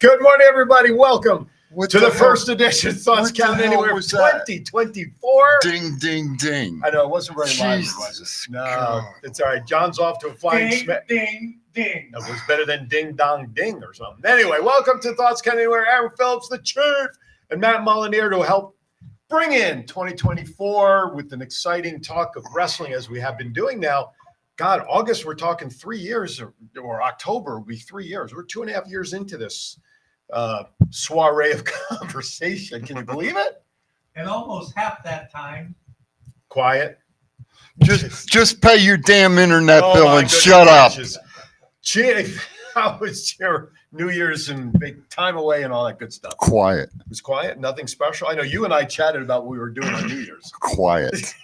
Good morning, everybody. Welcome to the hell? first edition of Thoughts What the Count hell Anywhere was that? 2024. Ding, ding, ding. I know, it wasn't very lively, was Jesus it? No, God. it's all right. John's off to a flying Ding, smash. ding, ding. That was better than ding, dong, ding or something. Anyway, welcome to Thoughts Count Anywhere. Aaron Phillips, the Chief, and Matt Molineux to help bring in 2024 with an exciting talk of wrestling as we have been doing now. God, August, we're talking 3 years, or October will be 3 years. We're 2.5 years into this soiree of conversation. Can you believe it? And almost half that time. Quiet. Just pay your damn internet Oh, bill my and goodness shut up. gracious. Gee, how was your New Year's and big time away and all that good stuff? Quiet, It was quiet, nothing special. I know you and I chatted about what we were doing on New Year's. quiet.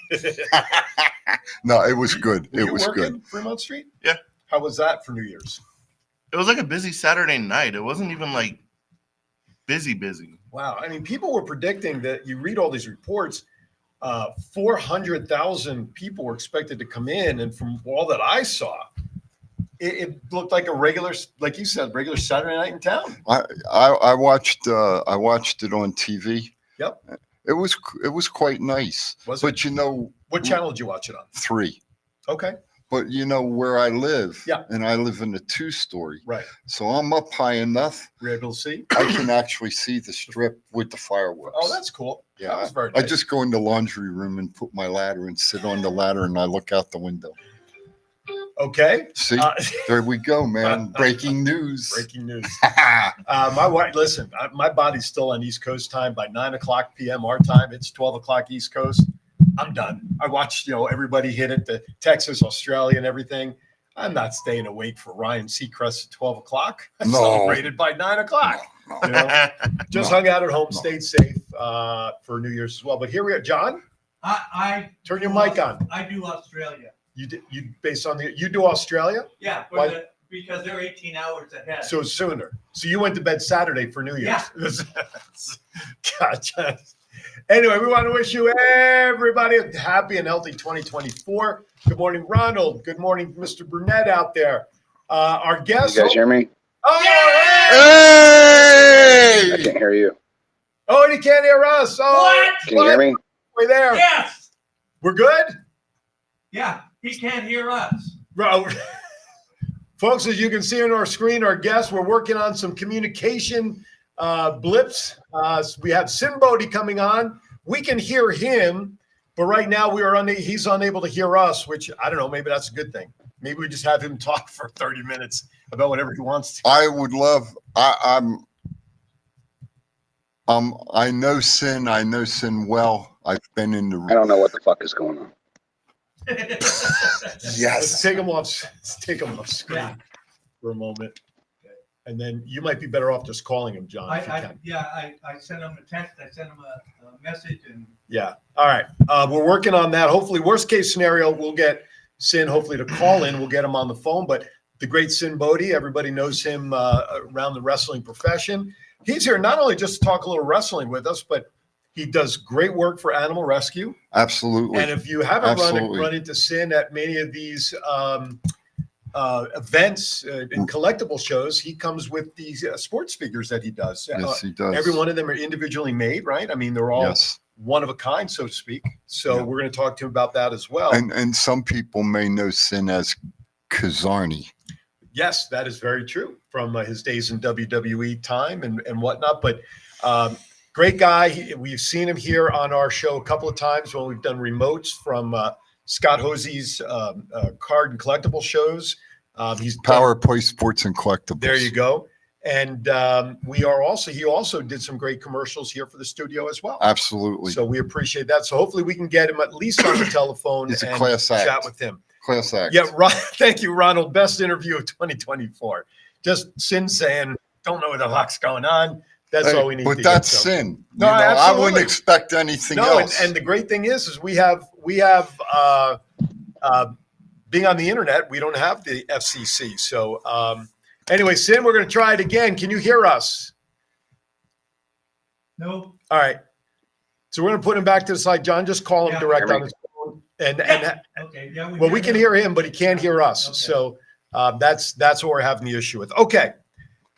No, it was good. Were It you was working good. Fremont Street? Yeah. How was that for New Year's? It was like a busy Saturday night. It wasn't even like busy. Wow. I mean, people were predicting that you read all these reports, 400,000 people were expected to come in. And from all that I saw, it looked like a regular, like you said, regular Saturday night in town. I watched it on TV. Yep. It was quite nice. Was it? But you know, What channel did you watch it on? 3. Okay. But you know where I live. Yeah. And I live in a 2-story. Right. So I'm up high enough. Were you able to see? I can actually see the strip with the fireworks. Oh, that's cool. Yeah, That was very I nice. just go in the laundry room and put my ladder and sit on the ladder and I look out the window. Okay. See, there we go, man. Breaking news. Breaking news. My wife, listen, my body's still on East Coast time by 9:00 p.m. our time. It's 12:00 East Coast. I'm done. I watched, everybody hit it, the Texas, Australia, and everything. I'm not staying awake for Ryan Seacrest at 12 o'clock. I No. celebrated by 9 o'clock. No. Just No. hung out at home, No. stayed safe for New Year's as well. But here we are. John, I turn your mic on. I do Australia. You do Australia? Yeah, Why? because they're 18 hours ahead. So sooner. So you went to bed Saturday for New Year's. Gotcha. Anyway, we want to wish you everybody a happy and healthy 2024. Good morning, Ronald. Good morning, Mr. Burnett out there. Our guest. You guys hear me? Oh, Hey! I can't hear you. Oh, and he can't hear us. Oh, What? Can you hear me? We're there. Yes. We're good? Yeah, he can't hear us. Bro. Folks, as you can see on our screen, our guests, we're working on some communication blips. We have Sinn Bodhi coming on. We can hear him, but right now he's unable to hear us, which I don't know, maybe that's a good thing. Maybe we just have him talk for 30 minutes about whatever he wants to. I would love. I know Sinn. I know Sinn well. I've been in the. I don't know what the fuck is going on. Let's Yes. take him off screen Yeah. for a moment. And then you might be better off just calling him, John. if you can. I sent him a text. I sent him a message, and Yeah. All right. We're working on that. Hopefully, worst case scenario, we'll get Sinn hopefully to call in. We'll get him on the phone. But the great Sinn Bodhi, everybody knows him around the wrestling profession. He's here not only just to talk a little wrestling with us, but he does great work for Animal Rescue. Absolutely. And if you haven't Absolutely. run into Sinn at many of these events and collectible shows, he comes with these sports figures that he does. Yes, he does. Every one of them are individually made, right? I mean, they're all Yes. one of a kind, so to speak. So Yeah. we're going to talk to him about that as well. And some people may know Sinn as Kazarni. Yes, that is very true from his days in WWE time and whatnot. But great guy. We've seen him here on our show a couple of times when we've done remotes from Scott Hosey's card and collectible shows. He's Power Play Sports and Collectibles. There you go. And he also did some great commercials here for the studio as well. Absolutely. So we appreciate that. So hopefully we can get him at least on the telephone He's a and class act. chat with him. Class act. Yeah, thank you, Ronald. Best interview of 2024. Just Sinn saying, don't know what the fuck's going on. That's Hey, all we need. but to that's get, so. Sinn. No, I absolutely. wouldn't expect anything No, else. and the great thing is we have being on the internet, we don't have the FCC. So anyway, Sinn, we're going to try it again. Can you hear us? no. All right. So we're going to put him back to the side. John, just call him Yeah. direct on his phone. And Okay. Yeah. well, we can hear him, but he can't hear us. Okay. So that's what we're having the issue with. Okay.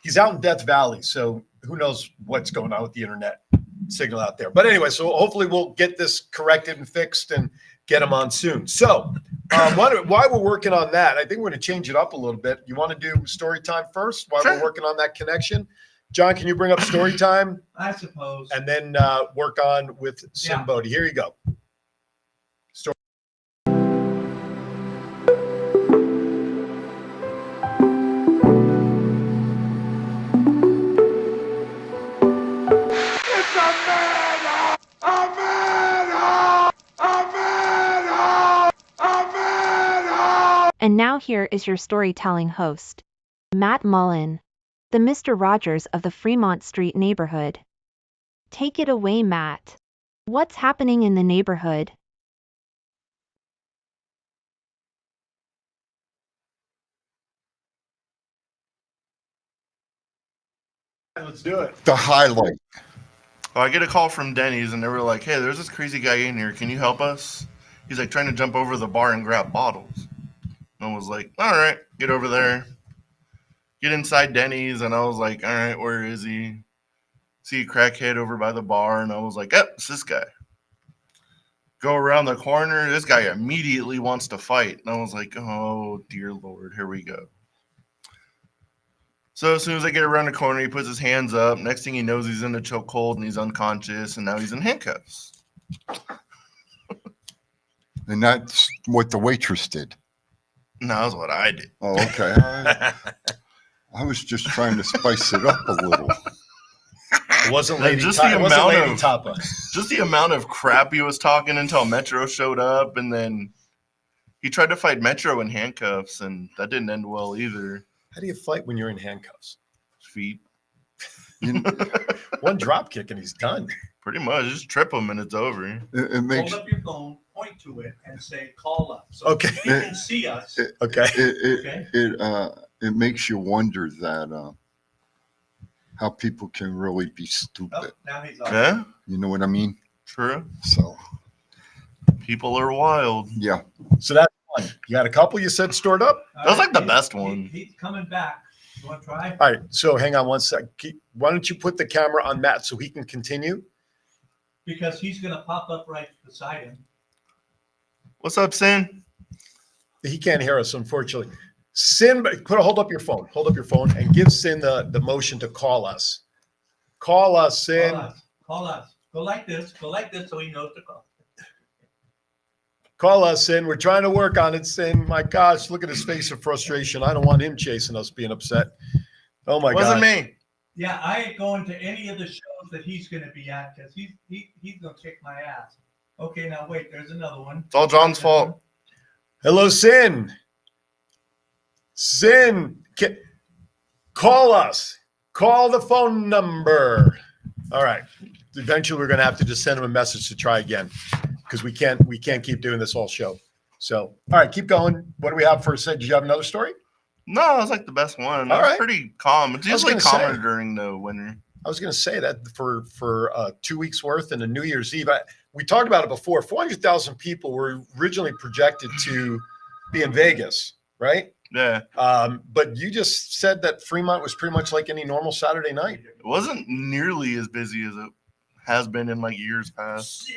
He's out in Death Valley, so who knows what's going on with the internet signal out there. But anyway, so hopefully we'll get this corrected and fixed and get him on soon. So while we're working on that, I think we're going to change it up a little bit. You want to do story time first while Sure. we're working on that connection? John, can you bring up story time? I suppose. And then work on with Sinn Yeah. Bodhi. Here you go. Story. And now here is your storytelling host, Matt Mullen, the Mr. Rogers of the Fremont Street neighborhood. Take it away, Matt. What's happening in the neighborhood? Let's do it. The highlight. Oh, I get a call from Denny's, and they were like, "Hey, there's this crazy guy in here. Can you help us?" He's like trying to jump over the bar and grab bottles. And I was like, "All right, get over there." Get inside Denny's, and I was like, "All right, where is he?" See a crackhead over by the bar, and I was like, "Yep, it's this guy." Go around the corner. This guy immediately wants to fight, and I was like, "Oh dear Lord, here we go." So as soon as I get around the corner, he puts his hands up. Next thing he knows, he's in a chokehold and he's unconscious, and now he's in handcuffs. And that's what the waitress did. And that was what I did. Oh, okay. I was just trying to spice it up a little. It wasn't And Lady just Tapa. the It wasn't amount Lady of- Tapa. Just the amount of crap he was talking until Metro showed up, and then he tried to fight Metro in handcuffs, and that didn't end well either. How do you fight when you're in handcuffs? Feet, You- One drop kick and he's done. pretty much, just trip him and it's over. it makes Hold up your phone, point to it, and say, call us. So Okay. he can see us. Okay. it makes you wonder that how people can really be stupid. Oh, now he's on. Yeah, You know what I mean? true. So People are wild. yeah. So that's one. You got a couple you said stored up? All That was like the he- best he- one. He's coming back. You want to try? All right. So hang on one sec. Why don't you put the camera on Matt so he can continue? Because he's going to pop up right beside him. What's up, Sinn? He can't hear us, unfortunately. Sinn, hold up your phone. Hold up your phone and give Sinn the motion to call us. Call us, Sinn. Call us. Call us. Go like this. Go like this so he knows to call. Call us, Sinn. We're trying to work on it, Sinn. My gosh, look at his face of frustration. I don't want him chasing us being upset. Oh my Uh, Wasn't God. me. Yeah, I ain't going to any of the shows that he's going to be at because he's going to kick my ass. Okay, now wait. There's another one. It's all John's fault. Hello, Sinn. Sinn, call us. Call the phone number. All right. Eventually, we're going to have to just send him a message to try again because we can't keep doing this all show. So, all right, keep going. What do we have for a set? Did you have another story? No, it was like the best one. It All was right. pretty calm. It's I was usually gonna calmer say. during the winter. I was going to say that for 2 weeks worth and a New Year's Eve. We talked about it before. 400,000 people were originally projected to be in Vegas, right? Yeah, But you just said that Fremont was pretty much like any normal Saturday night. it wasn't nearly as busy as it has been in like years past. Sin.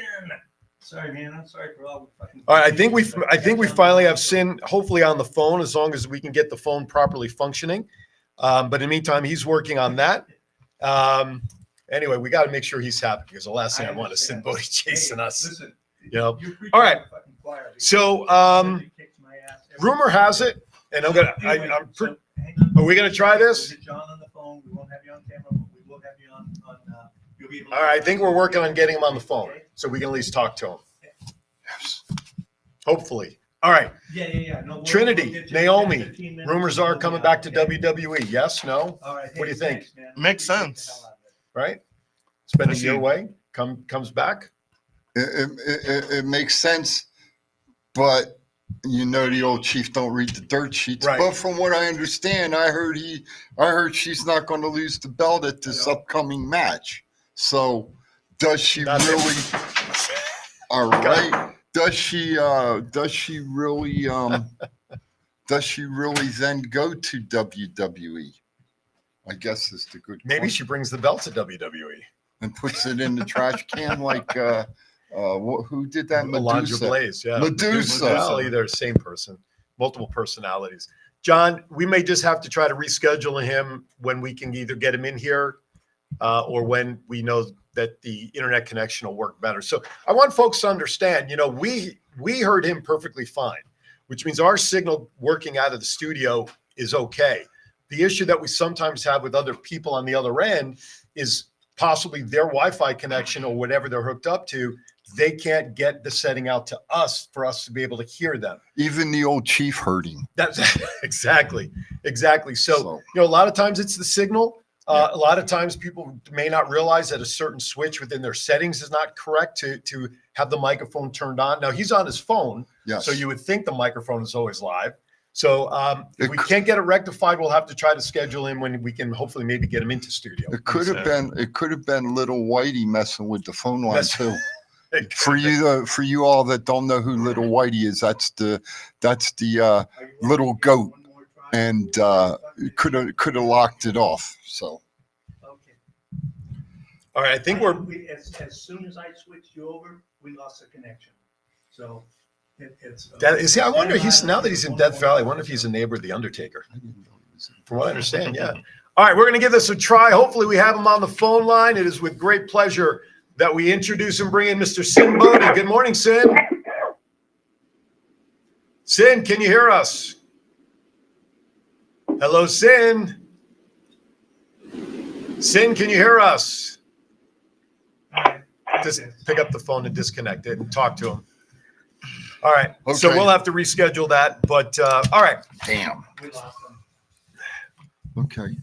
Sorry, man. I'm sorry for all the fucking. All right, I think we finally have Sinn hopefully on the phone as long as we can get the phone properly functioning. But in the meantime, he's working on that. Anyway, we got to make sure he's happy because the last thing I want is Sinn understand. Bodhi chasing Hey, us. Listen, You know. you're preaching All right. to the fucking choir because So, somebody kicks my ass every rumor time. has it, and I'm gonna. Anyway, I'm. so hang on. Are we gonna try this? We'll get John on the phone. We won't have you on camera, but we will have you on. You'll be able to- All right, I think we're working on getting him on the phone so we can at least talk to him. Hopefully. All right. Yeah. No, we'll Trinity, get you Naomi, 15 minutes. rumors are We'll be coming out, back to okay? WWE. Yes, no, All right. What do you think? Thanks, man. Makes Appreciate the sense. hell out of it. right? Spending Let's your see. way, comes back. It makes sense, but you know the old chief don't read the dirt sheets. Right. But from what I understand, I heard she's not going to lose the belt at this upcoming match. So does she Not that- really? All right. Does she really then go to WWE? I guess is the good. Maybe point. she brings the belt to WWE. And puts it in the trash can like who did that? Alondra Medusa. Blaze, yeah. Medusa. Well, either same person, multiple personalities. John, we may just have to try to reschedule him when we can either get him in here or when we know that the internet connection will work better. So I want folks to understand, we heard him perfectly fine, which means our signal working out of the studio is okay. The issue that we sometimes have with other people on the other end is possibly their Wi-Fi connection or whatever they're hooked up to. They can't get the setting out to us for us to be able to hear them. Even the old chief heard him. That's exactly. So, a lot of times it's the signal. A lot of times people may not realize that a certain switch within their settings is not correct to have the microphone turned on. Now he's on his phone, Yes. so you would think the microphone is always live. So if we can't get it rectified, we'll have to try to schedule him when we can hopefully maybe get him into studio. It could have been little Whitey messing with the phone line too. For you all that don't know who Little Whitey is, that's the little goat, and could have locked it off. So Okay. All right, I think As soon as I switched you over, we lost the connection. So it's. I wonder now that he's in Death Valley, I wonder if he's a neighbor of the Undertaker. From what I understand, yeah. All right, we're going to give this a try. Hopefully we have him on the phone line. It is with great pleasure that we introduce and bring in Mr. Sinn Bodhi. Good morning, Sinn. Sinn, can you hear us? Hello, Sinn. Sinn, can you hear us? Just pick up the phone and disconnect it and talk to him. All right. Okay. So we'll have to reschedule that. But all right. Damn. We lost them. Okay.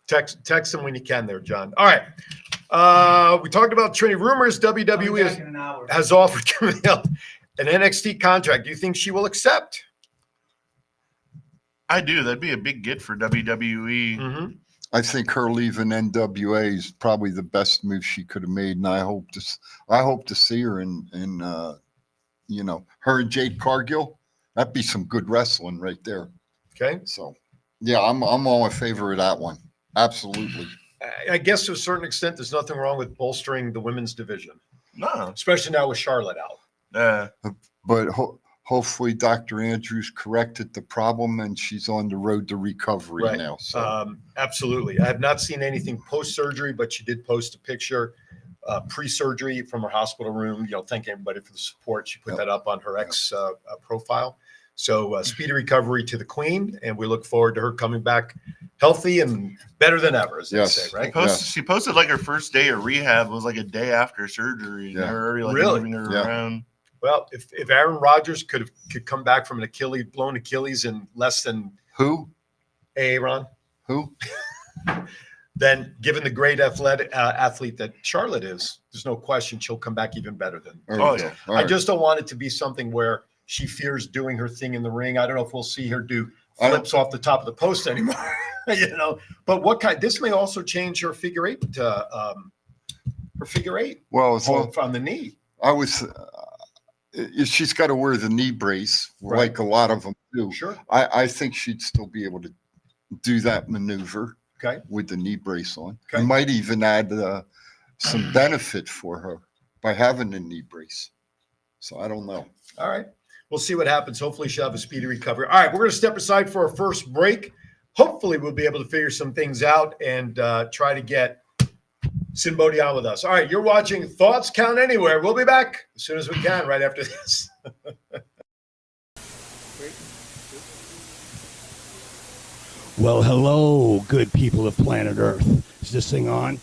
Text him when you can there, John. All right. We talked about Trinity. Rumors WWE has offered Camille an NXT contract. Do you think she will accept? I do. That'd be a big get for WWE. Mm-hmm. I think her leaving NWA is probably the best move she could have made, and I hope to see her in her and Jade Cargill. That'd be some good wrestling right there. Okay. So, yeah, I'm all in favor of that one. Absolutely. I guess to a certain extent, there's nothing wrong with bolstering the women's division. No. Especially now with Charlotte out. But hopefully Dr. Andrews corrected the problem and she's on the road to recovery now. So. Absolutely. I have not seen anything post-surgery, but she did post a picture pre-surgery from her hospital room. Thank everybody for the support. She put that up on her ex profile. So speedy recovery to the Queen, and we look forward to her coming back healthy and better than ever, as they say, right? She posted like her first day of rehab was like a day after surgery. Yeah. Her already Really? moving her around. Well, if Aaron Rodgers could come back from an blown Achilles in less than who? Aaron. Who? Then, given the great athlete that Charlotte is, there's no question she'll come back even better than. Yeah. I just don't want it to be something where she fears doing her thing in the ring. I don't know if we'll see her do flips off the top of the post anymore. But what kind? This may also change her figure eight. Her figure eight. Well, from the knee. She's got to wear the knee brace, like a lot of them do. Sure. I think she'd still be able to do that maneuver. Okay. With the knee brace on. Okay. It might even add some benefit for her by having the knee brace. So I don't know. All right. We'll see what happens. Hopefully she'll have a speedy recovery. All right. We're going to step aside for our first break. Hopefully we'll be able to figure some things out and try to get Sinn Bodhi on with us. All right. You're watching Thoughts Count Anywhere. We'll be back as soon as we can right after this. Well, hello, good people of planet Earth. Is this thing on?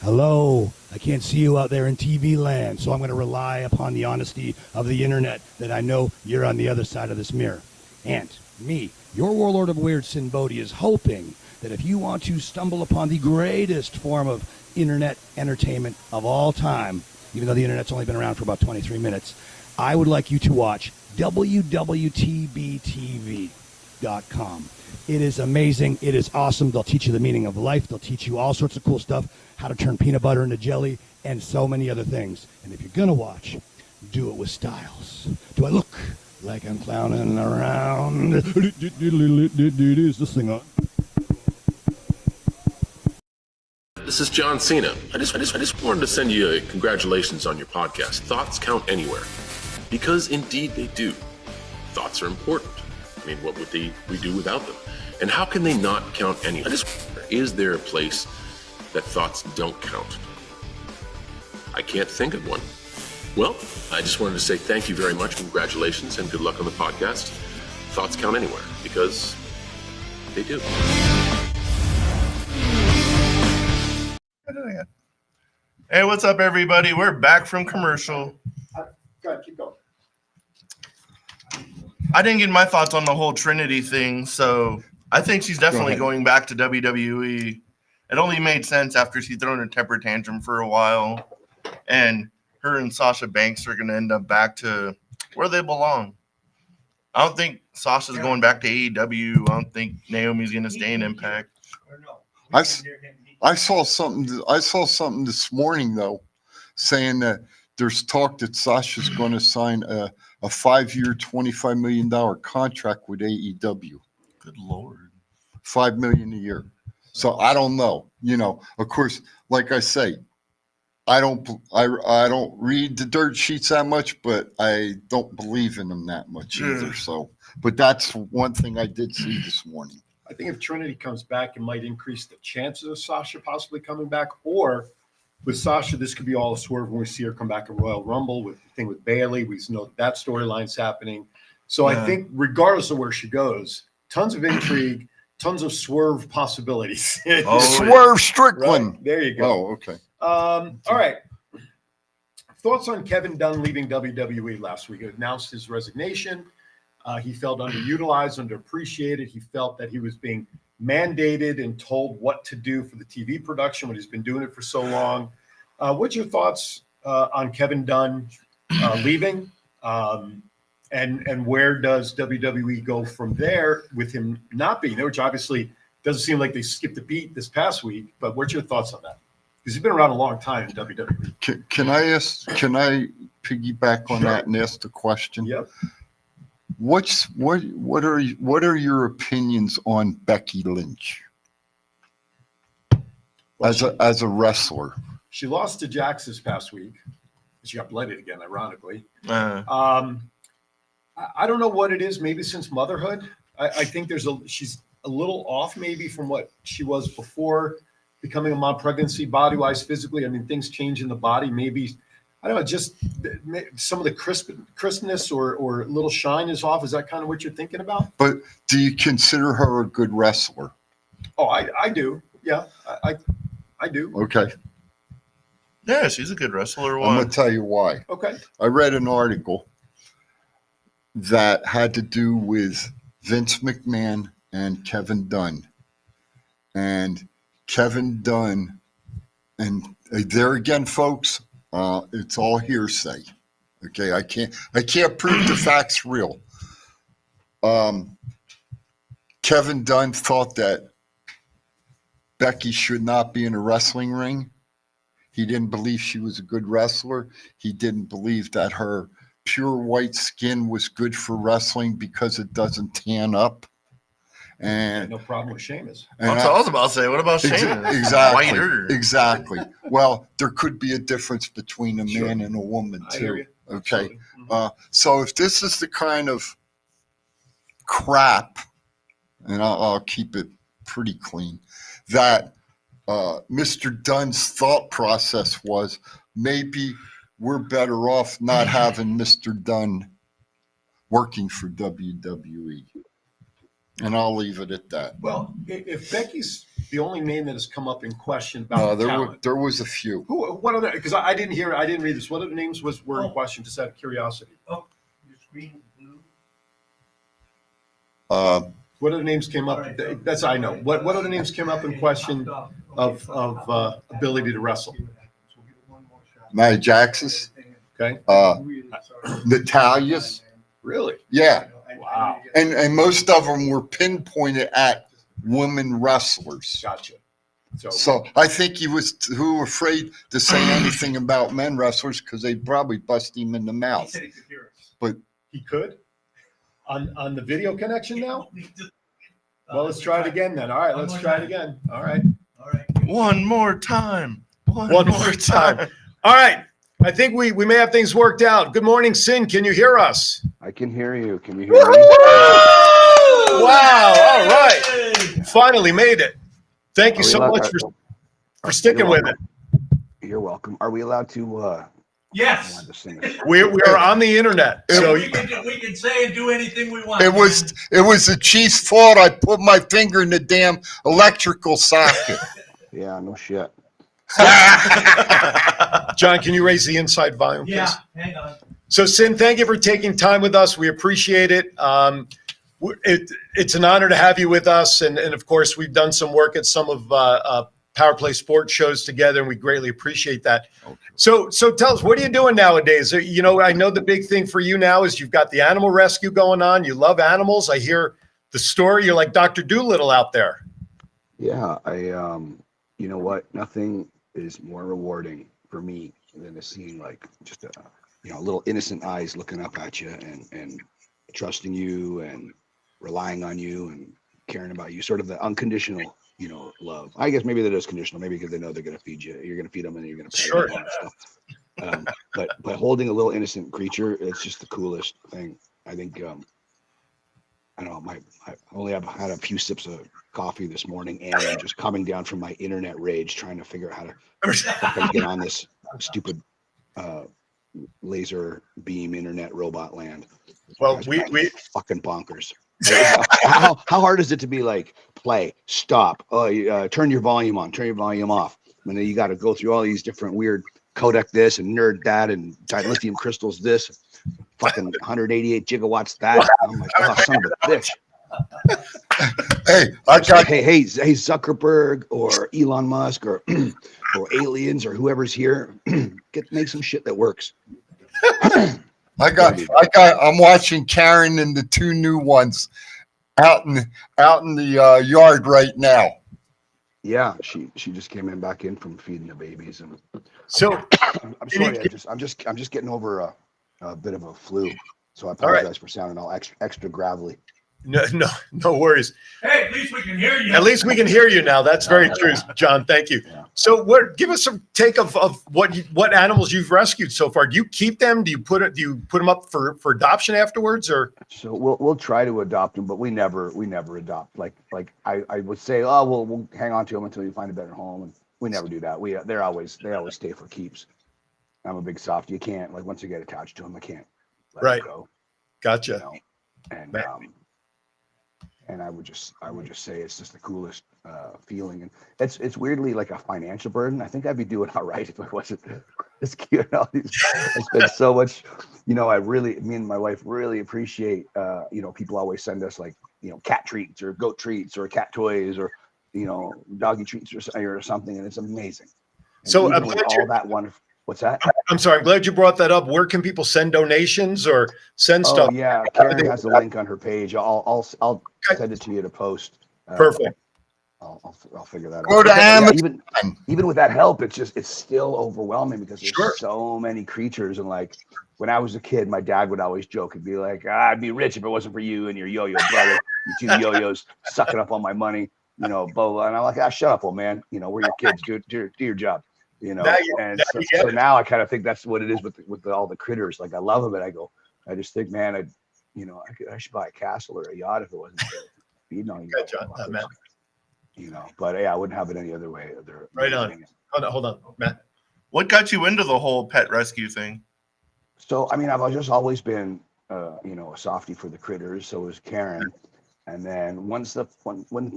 Hello. I can't see you out there in TV land, so I'm going to rely upon the honesty of the internet that I know you're on the other side of this mirror. And me, your warlord of weird, Sinn Bodhi, is hoping that if you want to stumble upon the greatest form of internet entertainment of all time, even though the internet's only been around for about 23 minutes, I would like you to watch WWDBTV.com. It is amazing. It is awesome. They'll teach you the meaning of life. They'll teach you all sorts of cool stuff, how to turn peanut butter into jelly, and so many other things. And if you're going to watch, do it with styles. Do I look like I'm clowning around? Is this thing on? This is John Cena. I just wanted to send you a congratulations on your podcast. Thoughts count anywhere. Because indeed they do. Thoughts are important. I mean, what would we do without them? And how can they not count anywhere? I just wonder, is there a place that thoughts don't count? I can't think of one. Well, I just wanted to say thank you very much, congratulations, and good luck on the podcast. Thoughts count anywhere, because they do. Hey, what's up, everybody? We're back from commercial. Go ahead, keep going. I didn't get my thoughts on the whole Trinity thing, so I think she's definitely going back to WWE. It only made sense after she'd thrown a temper tantrum for a while, and her and Sasha Banks are going to end up back to where they belong. I don't think Sasha's going back to AEW. I don't think Naomi's going to stay in Impact. I saw something this morning though, saying that there's talk that Sasha's going to sign a 5-year, $25 million contract with AEW. Good Lord. $5 million a year. So I don't know. You know, of course, like I say, I don't read the dirt sheets that much, but I don't believe in them that much either. So, but that's one thing I did see this morning. I think if Trinity comes back, it might increase the chances of Sasha possibly coming back. Or with Sasha, this could be all a swerve when we see her come back at Royal Rumble. With the thing with Bayley, we know that storyline's happening. So I think regardless of where she goes, tons of intrigue, tons of swerve possibilities. Swerve Strickland. Right? There you go. Oh, okay. All right. Thoughts on Kevin Dunn leaving WWE last week? He announced his resignation. He felt underutilized, underappreciated. He felt that he was being mandated and told what to do for the TV production when he's been doing it for so long. What's your thoughts on Kevin Dunn leaving? And where does WWE go from there with him not being there, which obviously doesn't seem like they skipped a beat this past week, but what's your thoughts on that? Because he's been around a long time in WWE. Can I piggyback on that and ask the question? Yep. What are your opinions on Becky Lynch as a wrestler? She lost to Jax this past week. She got blooded again, ironically. I don't know what it is. Maybe since motherhood, I think she's a little off maybe from what she was before becoming a mom, pregnancy, body-wise, physically. I mean, things change in the body. Maybe, I don't know, just some of the crispness or little shine is off. Is that kind of what you're thinking about? But do you consider her a good wrestler? Oh, I do. Yeah, I do. Okay. Yeah, she's a good wrestler. I'm going to tell you why. Okay. I read an article that had to do with Vince McMahon and Kevin Dunn. And Kevin Dunn, and there again, folks, it's all hearsay. Okay, I can't prove the facts real. Kevin Dunn thought that Becky should not be in a wrestling ring. He didn't believe she was a good wrestler. He didn't believe that her pure white skin was good for wrestling because it doesn't tan up. And no problem with Sheamus. I was about to say, what about Sheamus? Exactly. Whiter. Exactly. Well, there could be a difference between a man and a woman too. Okay. So if this is the kind of crap, and I'll keep it pretty clean, that Mr. Dunn's thought process was, maybe we're better off not having Mr. Dunn working for WWE. And I'll leave it at that. Well, if Becky's the only name that has come up in question about there was a few. What other? Because I didn't read this. What other names were in question? Just out of curiosity. Oh, your screen is blue. What other names came up? That's I know. What other names came up in question of ability to wrestle? Nia Jax's. Okay. Natalia's. Really? Yeah. Wow. And most of them were pinpointed at women wrestlers. Gotcha. So I think he was too afraid to say anything about men wrestlers because they'd probably bust him in the mouth. But he could on the video connection now. Well, let's try it again then. All right, let's try it again. All right. All right. One more time. One more time. All right. I think we may have things worked out. Good morning, Sinn. Can you hear us? I can hear you. Can you hear me? Wow. All right. Finally made it. Thank you so much for sticking with it. You're welcome. Are we allowed to? Yes. We are on the internet, so we can say and do anything we want. It was the chief's fault. I put my finger in the damn electrical socket. Yeah, no shit. John, can you raise the inside volume, please? Yeah, hang on. So, Sinn, thank you for taking time with us. We appreciate it. It's an honor to have you with us, and of course, we've done some work at some of Power Play Sports shows together, and we greatly appreciate that. Okay. So tell us, what are you doing nowadays? You know, I know the big thing for you now is you've got the animal rescue going on. You love animals. I hear the story. You're like Dr. Doolittle out there. Yeah, you know what? Nothing is more rewarding for me than seeing like just little innocent eyes looking up at you and trusting you and relying on you and caring about you. Sort of the unconditional, love. I guess maybe that is conditional, maybe because they know they're going to feed you. You're going to feed them and you're going to pay them and stuff. But holding a little innocent creature, it's just the coolest thing. I think, I don't know, I only have had a few sips of coffee this morning and I'm just coming down from my internet rage, trying to figure out how to fucking get on this stupid laser beam internet robot land. Well, we fucking bonkers. How hard is it to be like, play, stop, turn your volume on, turn your volume off, and then you got to go through all these different weird codec this and nerd that and lithium crystals this, fucking 188 gigawatts that. I'm like, oh, son of a bitch. Hey, Zuckerberg or Elon Musk or aliens or whoever's here, make some shit that works. I'm watching Karen and the two new ones out in the yard right now. Yeah, she just came back in from feeding the babies, and so I'm sorry. I'm just getting over a bit of a flu, so I apologize for sounding all extra gravelly. No worries. Hey, at least we can hear you. At least we can hear you now. That's very true, John. Thank you. Yeah. So, give us some take of what animals you've rescued so far. Do you keep them? Do you put them up for adoption afterwards, or? So we'll try to adopt them, but we never adopt. Like I would say, oh, we'll hang on to them until you find a better home, and we never do that. They always stay for keeps. I'm a big soft. You can't, like, once you get attached to them, I can't let them go. Gotcha. And I would just say it's just the coolest feeling, and it's weirdly like a financial burden. I think I'd be doing all right if I wasn't this cute. I spend so much, me and my wife really appreciate, people always send us like, cat treats or goat treats or cat toys or, doggy treats or something, and it's amazing. And so I'm glad all that wonderful. What's that? I'm sorry. I'm glad you brought that up. Where can people send donations or send stuff? Oh yeah, Karen has a link on her page. I'll send it to you to post. Perfect. I'll figure that out. Go to Amazon. Even with that help, it's still overwhelming because there's so many creatures. And like when I was a kid, my dad would always joke and be like, "I'd be rich if it wasn't for you and your yo-yo brother. You two yo-yos sucking up all my money, blah, blah." And I'm like, shut up, old man. We're your kids. Do your job. So now I kind of think that's what it is with all the critters. Like I love them, and I just think, man, I should buy a castle or a yacht if it wasn't feeding on you. But yeah, I wouldn't have it any other way. Right on. Hold on, Matt. What got you into the whole pet rescue thing? So I've just always been a softie for the critters. So was Karen, and then when the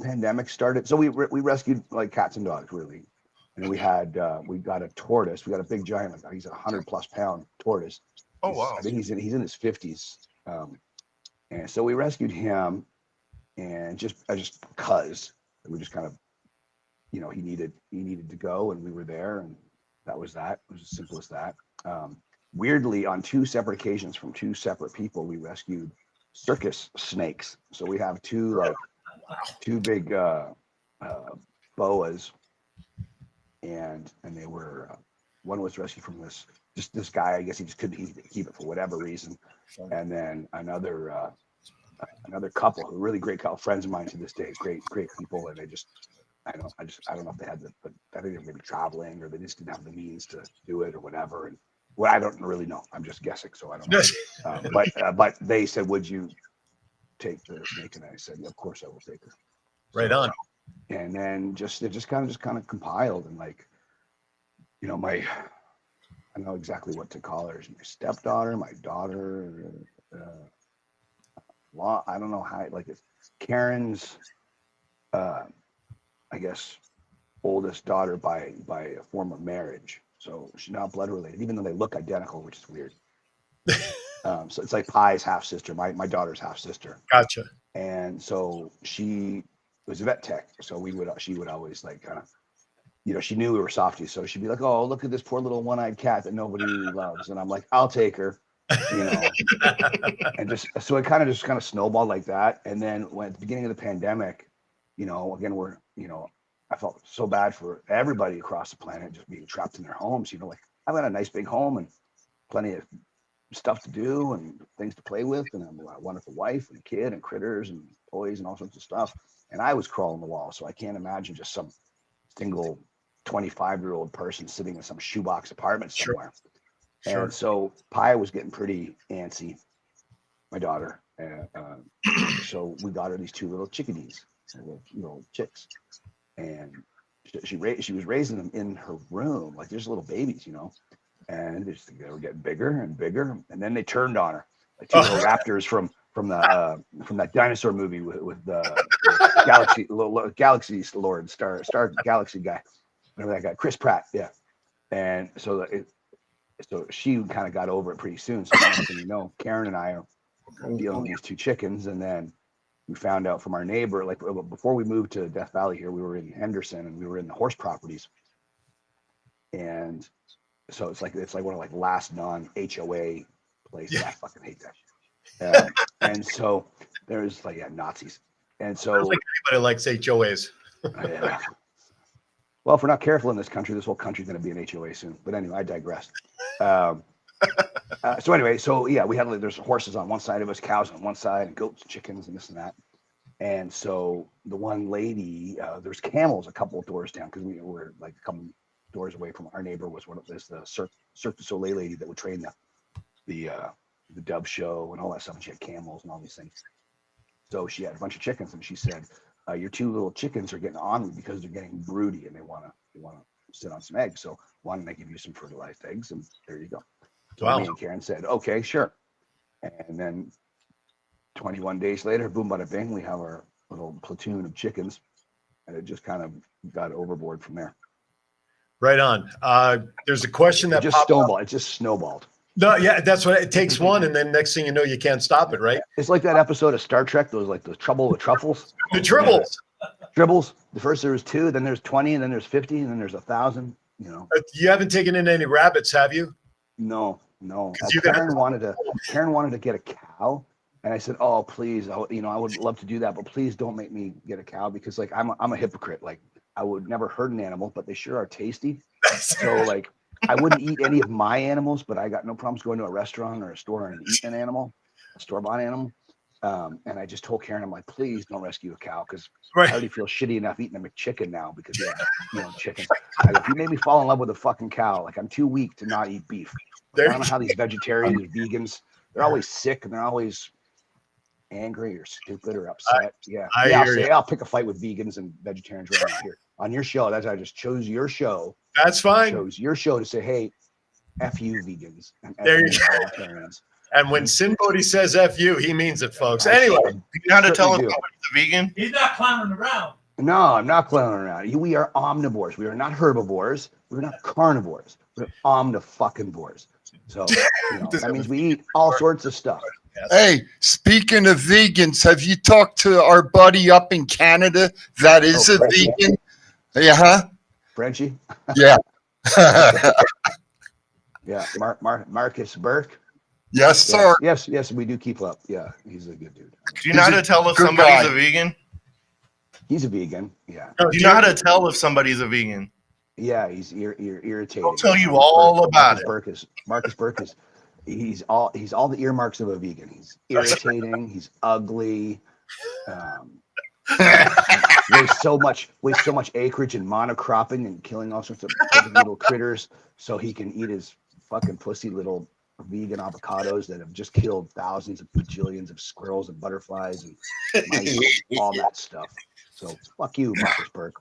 pandemic started, so we rescued like cats and dogs really. And we got a tortoise. We got a big giant, like he's a 100+ pound tortoise. Oh wow! I think he's in his 50s. And so we rescued him, and just because we just kind of, he needed to go, and we were there, and that was that. It was as simple as that. Weirdly, on 2 separate occasions from 2 separate people, we rescued circus snakes. So we have two big boas. And they were one was rescued from this guy. I guess he just couldn't keep it for whatever reason. And then another couple, a really great couple, friends of mine to this day, great people, and they just I don't know if they had but I think they were maybe traveling or they just didn't have the means to do it or whatever. And well, I don't really know. I'm just guessing, so I don't know. But they said, "Would you take the snake?" And I said, yeah, "Of course I will take her." Right on. And then it just kind of compiled, and like, you know, I don't know exactly what to call her. My stepdaughter, my daughter, I don't know how, like, it's Karen's, I guess, oldest daughter by a form of marriage. So she's not blood related, even though they look identical, which is weird. So it's like Pie's half sister, my daughter's half sister. Gotcha. And so she was a vet tech. So she would always like kind of, you know, she knew we were softies. So she'd be like, "Oh, look at this poor little one-eyed cat that nobody loves." And I'm like, "I'll take her," you know. And just, so it kind of snowballed like that. And then when at the beginning of the pandemic, you know, again, I felt so bad for everybody across the planet just being trapped in their homes. You know, like, I've got a nice big home and plenty of stuff to do and things to play with, and a wonderful wife and a kid and critters and toys and all sorts of stuff. And I was crawling the wall, so I can't imagine just some single 25-year-old person sitting in some shoebox apartment somewhere. Sure. And so Pia was getting pretty antsy, my daughter. So we got her these two little chickadees, little chicks, and she was raising them in her room like just little babies, you know. And they were getting bigger and bigger, and then they turned on her like two little raptors from that dinosaur movie with the Galaxy Lord Star Galaxy guy, whatever that guy, Chris Pratt, yeah. And so she kind of got over it pretty soon. So next thing you know, Karen and I are dealing with these two chickens, and then we found out from our neighbor, like, before we moved to Death Valley here, we were in Henderson and we were in the horse properties, and so it's like one of like last non-HOA places. I fucking hate that shit. And so there's like, yeah, Nazis. And so I don't think anybody likes HOAs. Yeah. Well, if we're not careful in this country, this whole country's going to be an HOA soon. But anyway, I digress. So anyway, so yeah, we had like, there's horses on one side of us, cows on one side, and goats, and chickens, and this and that. And so the one lady, there's camels a couple of doors down, because we were like a couple doors away from our neighbor was one of this, the Cirque du Soleil lady that would train the dove show and all that stuff, and she had camels and all these things. So she had a bunch of chickens, and she said, "Your two little chickens are getting on me because they're getting broody and they want to sit on some eggs. So why don't I give you some fertilized eggs?" And there you go. So me and Karen said, "Okay, sure." And then 21 days later, boom, bada bing, we have our little platoon of chickens, and it just kind of got overboard from there. Right on. There's a question that it just snowballed. No, yeah, that's what it takes. One, and then next thing you know, you can't stop it, right? It's like that episode of Star Trek, those like the Trouble with Truffles. The Tribbles. Dribbles. The first there was 2, then there's 20, and then there's 50, and then there's 1,000. You know. You haven't taken in any rabbits, have you? No. Karen wanted to get a cow, and I said, "Oh, please, I would love to do that, but please don't make me get a cow, because like I'm a hypocrite. Like, I would never hurt an animal, but they sure are tasty. So like, I wouldn't eat any of my animals, but I got no problems going to a restaurant or a store and eat an animal, a store-bought animal." And I just told Karen, I'm like, "Please don't rescue a cow, because I already feel shitty enough eating a McChicken now, because chicken. If you made me fall in love with a fucking cow, like, I'm too weak to not eat beef." I don't know how these vegetarians, vegans, they're always sick and they're always angry or stupid or upset. I'll pick a fight with vegans and vegetarians right now here on your show. I just chose your show. That's fine. Chose your show to say, "Hey, F you vegans and F there you vegetarians." And when Sinn Bodhi says F you, he means it, folks. Anyway, you know how to tell if somebody's a vegan? He's not clowning around. No, I'm not clowning around. We are omnivores. We are not herbivores. We're not carnivores. We're omnifucking-vores. So that means we eat all sorts of stuff. Hey, speaking of vegans, have you talked to our buddy up in Canada that is a vegan? Yeah, huh? Frenchie? Yeah. Yeah, Marcus Burke. Yes, sir. Yes, we do keep up. Yeah, he's a good dude. Do you know how to tell if somebody's a vegan? He's a vegan. Yeah. Do you know how to tell if somebody's a vegan? Yeah, he's irritating. I'll tell you all about it. Marcus Burke is he's all the earmarks of a vegan. He's irritating. He's ugly. waste so much acreage and monocropping and killing all sorts of perfect little critters so he can eat his fucking pussy little vegan avocados that have just killed thousands of bajillions of squirrels and butterflies and mice and all that stuff. So fuck you, Marcusburg.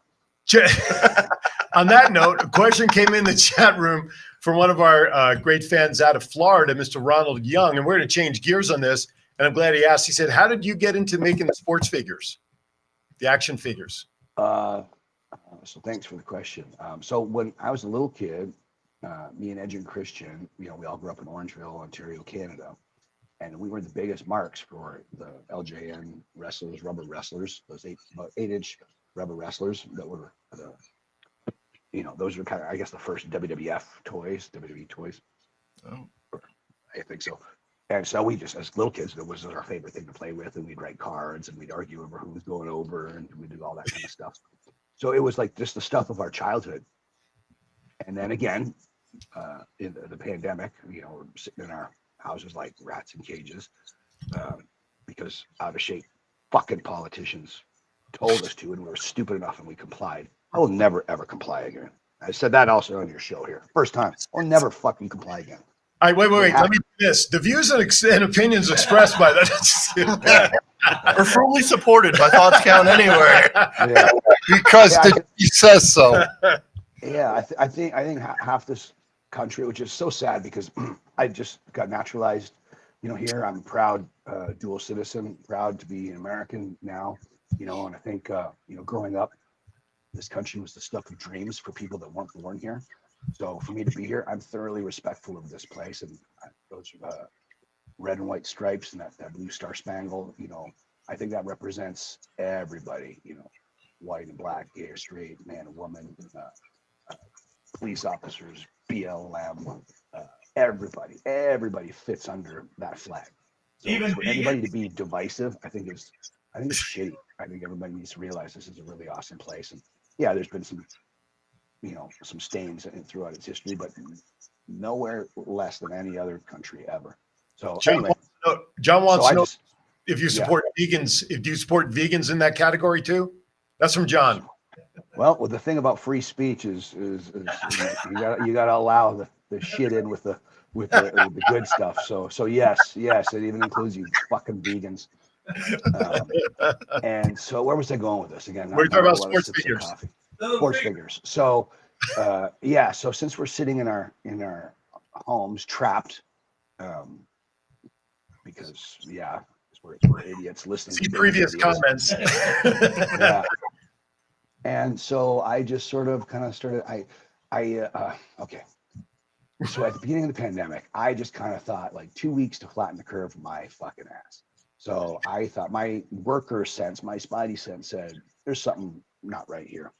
On that note, a question came in the chat room from one of our great fans out of Florida, Mr. Ronald Young, and we're going to change gears on this. And I'm glad he asked. He said, "How did you get into making the sports figures, the action figures?" So thanks for the question. So when I was a little kid, me and Edge and Christian, we all grew up in Orangeville, Ontario, Canada, and we were the biggest marks for the LJN wrestlers, rubber wrestlers, those about 8-inch rubber wrestlers that were those were kind of, I guess, the first WWF toys, WWE toys. Oh. I think so. And so we just, as little kids, that was our favorite thing to play with, and we'd write cards and we'd argue over who was going over, and we'd do all that kind of stuff. So it was like just the stuff of our childhood. And then again, in the pandemic, we're sitting in our houses like rats in cages because out of shape fucking politicians told us to, and we were stupid enough and we complied. I will never ever comply again. I said that also on your show here. First time. I'll never fucking comply again. All right, wait. Let me do this. The views and opinions expressed by that are fully supported by Thoughts Count Anywhere. Yeah. Because he says so. Yeah, I think half this country, which is so sad because I just got naturalized. Here I'm a proud dual citizen, proud to be an American now. And I think growing up, this country was the stuff of dreams for people that weren't born here. So for me to be here, I'm thoroughly respectful of this place, and those red and white stripes and that blue star spangle. I think that represents everybody. White and black, gay or straight, man and woman, police officers, BLM, everybody fits under that flag. So Even for anybody to be divisive, I think it's shitty. I think everybody needs to realize this is a really awesome place. And yeah, there's been some stains throughout its history, but nowhere less than any other country ever. So John wants to know if you support vegans. If you support vegans in that category too. That's from John. Well, the thing about free speech is you gotta allow the shit in with the good stuff. So yes, it even includes you fucking vegans. And so where was I going with this again? We're talking about sports figures. Sports figures. So so since we're sitting in our homes trapped, because we're idiots listening. See previous comments. Yeah. And so I just sort of kind of started. Okay. So at the beginning of the pandemic, I just kind of thought like 2 weeks to flatten the curve for my fucking ass. So I thought my worker sense, my spidey sense said, there's something not right here.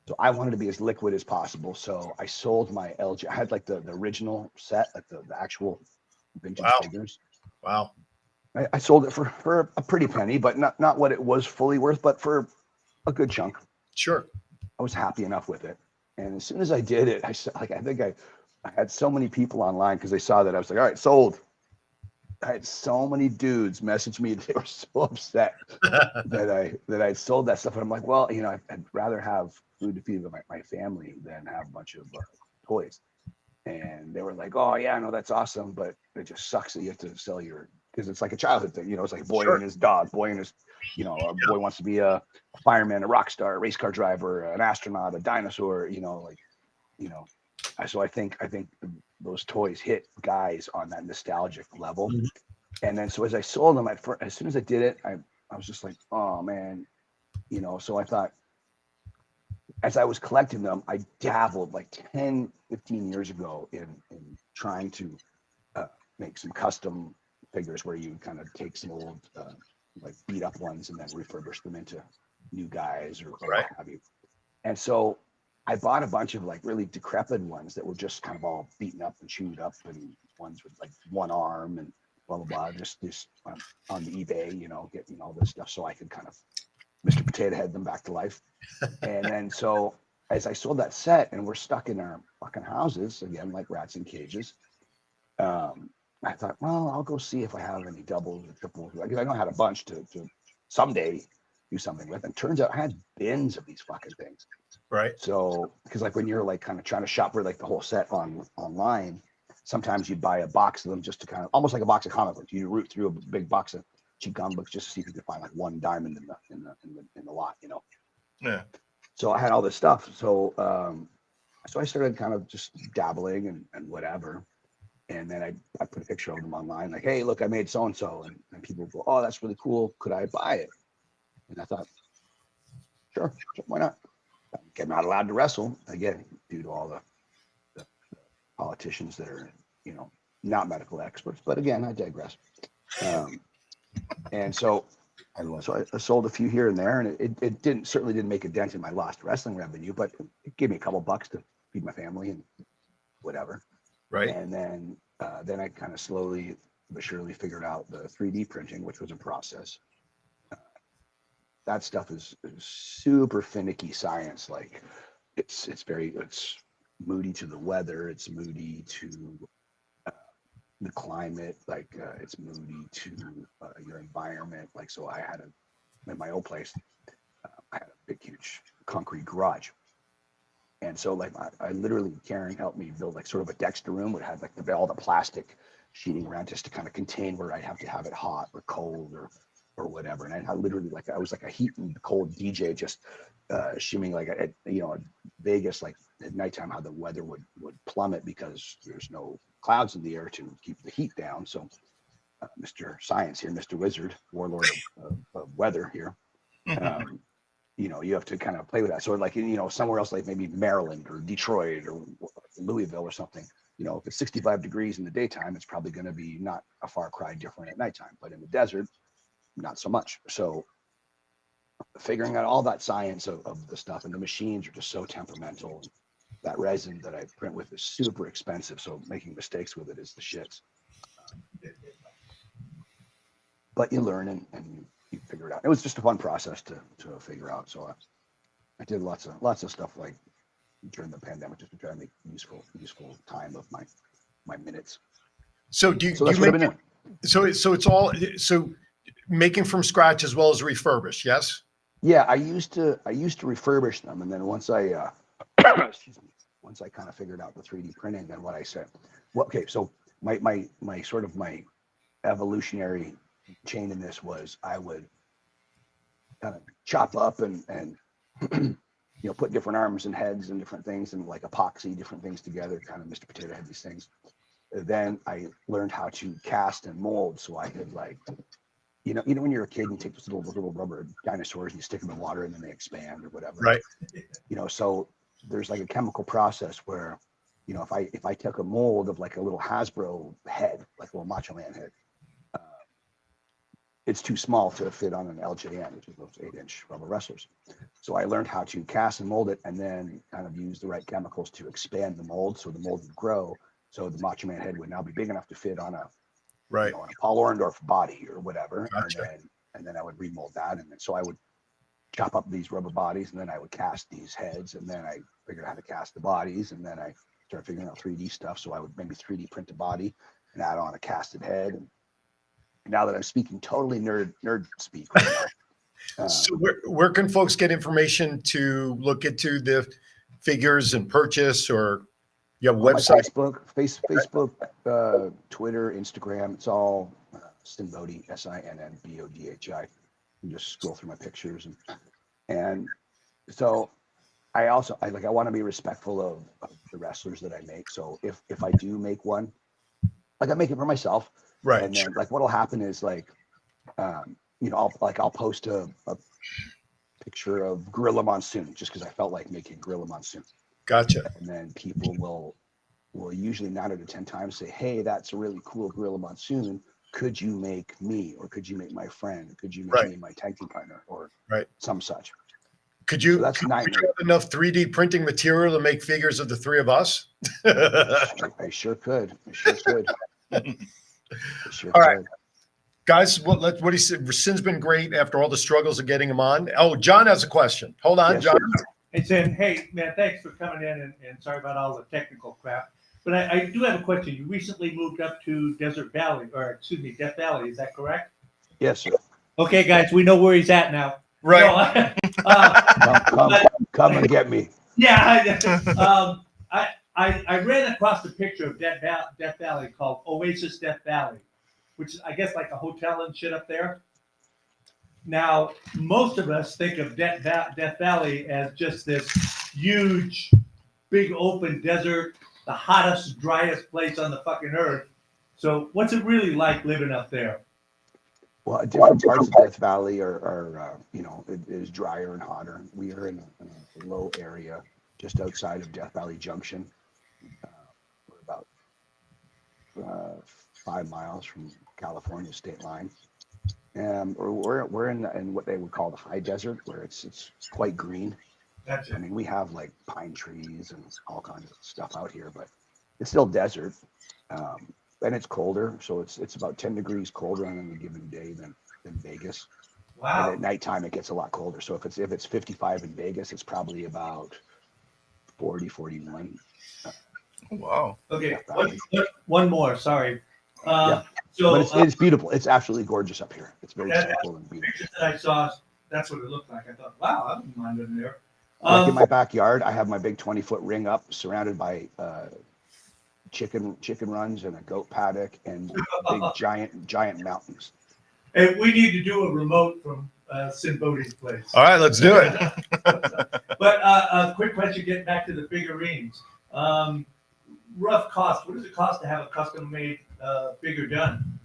So I wanted to be as liquid as possible. So I sold my LG. I had like the original set, like the actual vintage figures. Wow. I sold it for a pretty penny, but not what it was fully worth, but for a good chunk. Sure. I was happy enough with it. And as soon as I did it, I think I had so many people online because they saw that I was like, all right, sold. I had so many dudes message me. They were so upset that I'd sold that stuff. And I'm like, well, I'd rather have food to feed my family than have a bunch of toys. And they were like, oh yeah, no, that's awesome. But it just sucks that you have to sell because it's like a childhood thing. It's like a boy and his dog, boy and his, a boy wants to be a fireman, a rock star, a race car driver, an astronaut, a dinosaur, so I think those toys hit guys on that nostalgic level. Mm-hmm. And then, so as I sold them as soon as I did it, I was just like, oh man, so I thought, as I was collecting them, I dabbled like 10, 15 years ago in trying to make some custom figures where you kind of take some old, like beat up ones and then refurbish them into new guys or what have you. And so I bought a bunch of like really decrepit ones that were just kind of all beaten up and chewed up, and ones with like one arm and blah, blah, blah, just on the eBay, getting all this stuff so I could kind of Mr. Potato Head them back to life. And then so as I sold that set and we're stuck in our fucking houses again, like rats in cages, I thought, well, I'll go see if I have any doubles or triples, because I know I had a bunch to someday do something with. And turns out I had bins of these fucking things. Right. So, because like when you're like kind of trying to shop for like the whole set online, sometimes you buy a box of them just to kind of almost like a box of comic books. You root through a big box of cheap comic books just to see if you can find like one diamond in the lot, you know. Yeah. So I had all this stuff. So so I started kind of just dabbling and whatever. And then I put a picture of them online, like, hey, look, I made so and so, and people go, oh, that's really cool. Could I buy it? And I thought, sure, why not? I'm not allowed to wrestle again due to all the politicians that are, you know, not medical experts. But again, I digress. And so I sold a few here and there, and it certainly didn't make a dent in my lost wrestling revenue, but it gave me a couple bucks to feed my family and whatever. Right. And then I kind of slowly but surely figured out the 3D printing, which was a process. That stuff is super finicky science. Like it's moody to the weather. It's moody to the climate. Like it's moody to your environment. Like, so I had in my old place, I had a big, huge concrete garage. And so like I literally, Karen helped me build like sort of a Dexter room where it had like all the plastic sheeting around just to kind of contain where I'd have to have it hot or cold or whatever. And I literally like, I was like a heat and cold DJ just shimming like at, you know, Vegas, like at nighttime, how the weather would plummet because there's no clouds in the air to keep the heat down. So Mr. Science here, Mr. Wizard, warlord of weather here, you know, you have to kind of play with that. So like, you know, somewhere else, like maybe Maryland or Detroit or Louisville or something, you know, if it's 65 degrees in the daytime, it's probably going to be not a far cry different at nighttime, but in the desert, not so much. So figuring out all that science of the stuff, and the machines are just so temperamental. That resin that I print with is super expensive. So making mistakes with it is the shits. But you learn and you figure it out. It was just a fun process to figure out. So I did lots of stuff like during the pandemic just to try to make useful time of my minutes. So that's what I've been doing. So it's all making from scratch as well as refurbish, yes? Yeah, I used to refurbish them, and then once I excuse me, once I kind of figured out the 3D printing, then what I said, well, okay, so my sort of my evolutionary chain in this was I would kind of chop up and you know, put different arms and heads and different things and like epoxy different things together, kind of Mr. Potato Head these things. Then I learned how to cast and mold, so I could like, you know when you're a kid and you take those little rubber dinosaurs and you stick them in water and then they expand or whatever. Right. You know, so there's like a chemical process where, you know, if I took a mold of like a little Hasbro head, like a little Macho Man head, it's too small to fit on an LJN, which is those 8-inch rubber wrestlers. So I learned how to cast and mold it, and then kind of use the right chemicals to expand the mold, so the mold would grow. So the Macho Man head would now be big enough to fit on a, right, you know, on a Paul Orndorff body or whatever. Gotcha. And then I would remold that, and then so I would chop up these rubber bodies, and then I would cast these heads, and then I figured out how to cast the bodies, and then I started figuring out 3D stuff. So I would maybe 3D print a body and add on a casted head. And now that I'm speaking totally nerd speak right now. So where can folks get information to look into the figures and purchase, or you have a website? Facebook, Twitter, Instagram. It's all Sinn Bodhi, SINNBODHI. You just scroll through my pictures, and so I want to be respectful of the wrestlers that I make. So if I do make one, like I make it for myself. Right. And then like what'll happen is like, you know, I'll post a picture of Gorilla Monsoon just because I felt like making Gorilla Monsoon. Gotcha. And then people will usually 9 out of 10 times say, hey, that's a really cool Gorilla Monsoon. Could you make me, or could you make my friend? Could you make me my tag team partner, or some such? Could you, so would you have enough 3D printing material to make figures of the three of us? I sure could. All right, guys, what he said, Sinn's been great after all the struggles of getting him on. Oh, John has a question. Hold on, yes, John. And saying, hey, man, thanks for coming in, and sorry about all the technical crap. But I do have a question. You recently moved up to Death Valley, is that correct? Yes, sir. Okay, guys, we know where he's at now. Right. No, Come and get me. yeah. I ran across a picture of Death Valley called Oasis Death Valley, which is, I guess, like a hotel and shit up there. Now, most of us think of Death Valley as just this huge, big open desert, the hottest, driest place on the fucking earth. So what's it really like living up there? Well, different parts of Death Valley are it is drier and hotter. We are in a low area just outside of Death Valley Junction. We're about 5 miles from California state line. We're in what they would call the high desert, where it's quite green. Gotcha. I mean, we have like pine trees and all kinds of stuff out here, but it's still desert. And it's colder, so it's about 10 degrees colder on any given day than Vegas. Wow. And at nighttime it gets a lot colder. So if it's 55 in Vegas, it's probably about 40, 41. Wow. Okay, one more. Sorry. Yeah. So But it's beautiful. It's absolutely gorgeous up here. It's very simple and beautiful. pictures that I saw, that's what it looked like. I thought, wow, I wouldn't mind living there. Like in my backyard, I have my big 20-foot ring up, surrounded by chicken runs and a goat paddock and big giant mountains. And we need to do a remote from Sinn Bodhi's place. All right, let's do it. But a quick question, getting back to the figurines. Rough cost. What does it cost to have a custom-made figure done?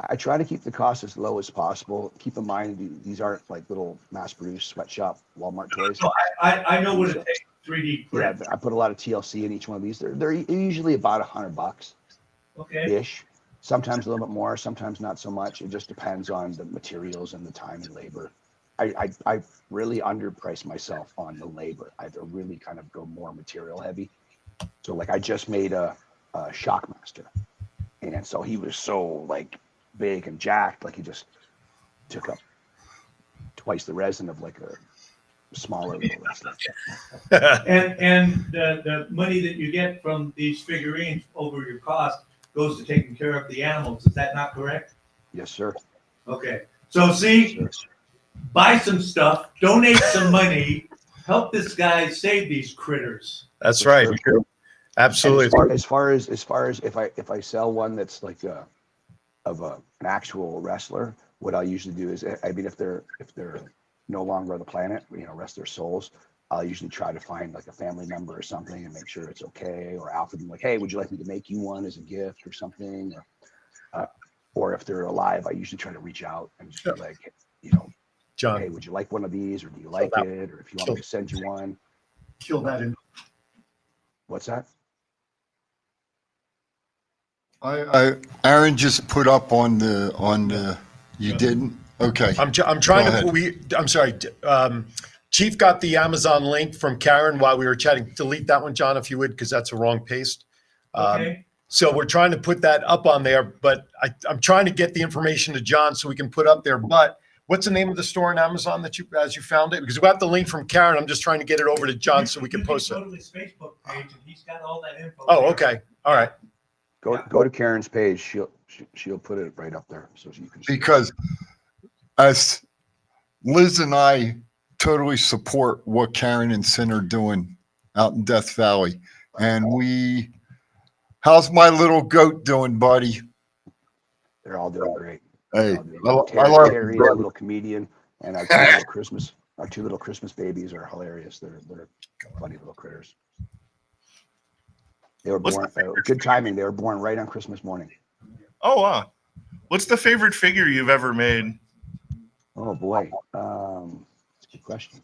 I try to keep the cost as low as possible. Keep in mind, these aren't like little mass-produced sweatshop Walmart toys. No, I know what it takes. 3D print. Yeah, I put a lot of TLC in each one of these. They're usually about $100 Okay. ish. Sometimes a little bit more, sometimes not so much. It just depends on the materials and the time and labor. I really underprice myself on the labor. I really kind of go more material heavy. So like I just made a Shockmaster, and so he was so like big and jacked, like he just took up twice the resin of like a smaller little wrestler. And the money that you get from these figurines over your cost goes to taking care of the animals. Is that not correct? Yes, sir. Okay. So see, Yes, sir. buy some stuff, donate some money, help this guy save these critters. That's right. Absolutely. And as far as if I sell one that's like an actual wrestler, what I'll usually do is, I mean, if they're no longer on the planet, rest their souls, I'll usually try to find like a family member or something and make sure it's okay, or offer them like, hey, would you like me to make you one as a gift or something? Or if they're alive, I usually try to reach out and just be like, John, hey, would you like one of these, or do you like it, or if you want me to send you one? kill that in. What's that? Aaron just put up on the. You didn't? Okay. I'm trying to. I'm sorry. Chief got the Amazon link from Karen while we were chatting. Delete that one, John, if you would, because that's a wrong paste. Okay. So we're trying to put that up on there, but I'm trying to get the information to John so we can put up there. But what's the name of the store on Amazon that you found it? Because we got the link from Karen. I'm just trying to get it over to John so we can post it. Go to his Facebook page and he's got all that info. Oh, there. okay. All right. Go to Karen's page. She'll put it right up there so you can see. Because as Liz and I totally support what Karen and Sinn are doing out in Death Valley. And how's my little goat doing, buddy? They're all doing great. Hey, I love Terry, a little comedian, and our two little Christmas babies are hilarious. They're funny little critters. They were born good timing. They were born right on Christmas morning. Oh wow! What's the favorite figure you've ever made? Oh boy, that's a good question.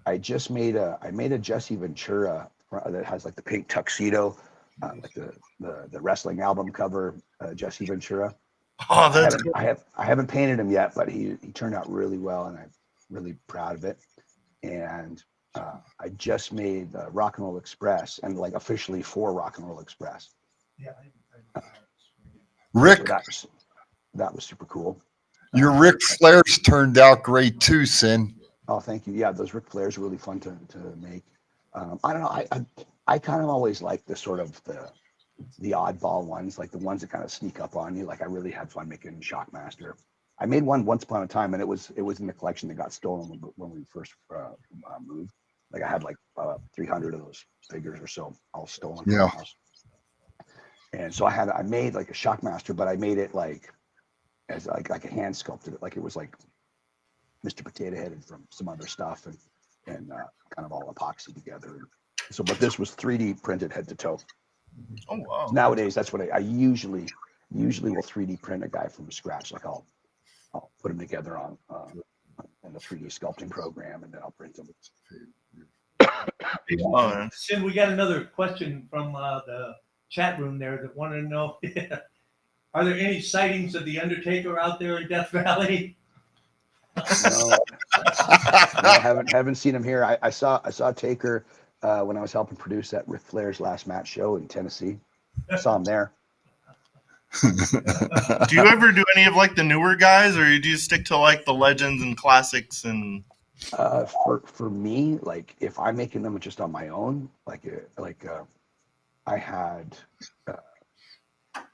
I made a Jesse Ventura that has like the pink tuxedo, like the wrestling album cover, Jesse Ventura. Oh, that's I haven't painted him yet, but he turned out really well, and I'm really proud of it. And I just made Rock and Roll Express, and like officially for Rock and Roll Express. Yeah. Rick, So that was super cool. your Ric Flairs turned out great too, Sinn. Oh, thank you. Yeah, those Ric Flairs are really fun to make. I don't know. I kind of always like the sort of the oddball ones, like the ones that kind of sneak up on you. Like I really had fun making Shockmaster. I made one once upon a time, and it was in the collection that got stolen when we first moved. Like I had like 300 of those figures or so, all stolen from the house. And so I made like a Shockmaster, but I made it like as like a hand sculpted it, like it was like Mr. Potato Head from some other stuff, and kind of all epoxy together. So, but this was 3D printed head to toe. Oh wow! So nowadays, that's what I usually will 3D print a guy from scratch. Like I'll put them together on the 3D sculpting program, and then I'll print them. Sinn, we got another question from the chat room there that wanted to know: are there any sightings of the Undertaker out there in Death Valley? No, I haven't seen him here. I saw Taker when I was helping produce that Ric Flair's last match show in Tennessee. I saw him there. Do you ever do any of like the newer guys, or do you stick to like the legends and classics? And for me, like if I'm making them just on my own, I had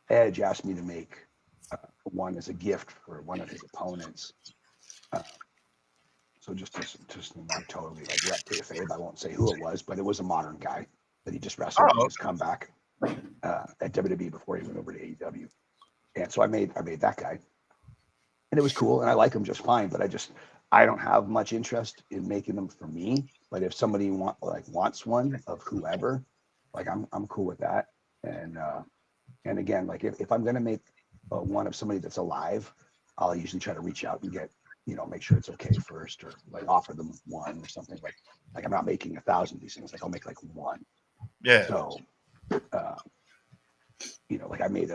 Edge asked me to make one as a gift for one of his opponents. So just not totally like rep kayfabe, I won't say who it was, but it was a modern guy that he just wrestled in his comeback at WWE before he went over to AEW. And so I made that guy, and it was cool, and I like him just fine. But I don't have much interest in making them for me. But if somebody wants one of whoever, like I'm cool with that. And again, like if I'm gonna make one of somebody that's alive, I'll usually try to reach out and get, make sure it's okay first, or like offer them one or something. Like I'm not making 1,000 of these things. Like I'll make like one. yeah. So, like I made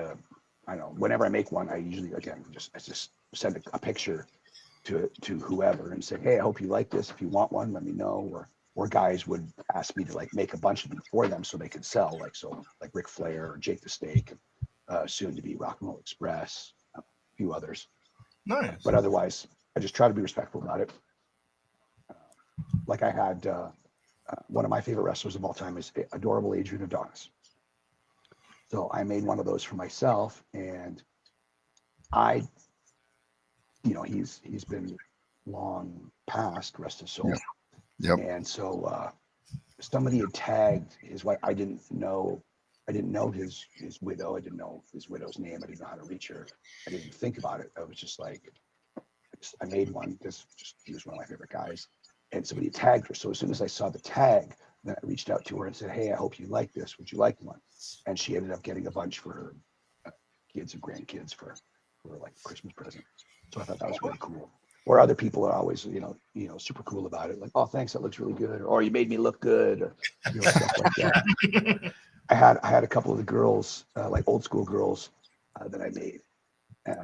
whenever I make one, I usually I just send a picture to whoever and say, hey, I hope you like this. If you want one, let me know. Or guys would ask me to like make a bunch of them for them so they could sell. Like Ric Flair or Jake the Snake, soon to be Rock and Roll Express, a few others. Nice. But otherwise, I just try to be respectful about it. Like I had one of my favorite wrestlers of all time is adorable Adrian Adonis. So I made one of those for myself, and he's been long past, rest his soul. Yep. And so somebody had tagged his wife. I didn't know his widow. I didn't know his widow's name. I didn't know how to reach her. I didn't think about it. I was just like, I made one because he was one of my favorite guys. And somebody tagged her. So as soon as I saw the tag, then I reached out to her and said, hey, I hope you like this. Would you like one? And she ended up getting a bunch for her kids and grandkids for like a Christmas present. So I thought that was really cool. Or other people are always, super cool about it. Like, oh, thanks, that looks really good. Or you made me look good. Or stuff like that. I had a couple of the girls, like old school girls, that I made,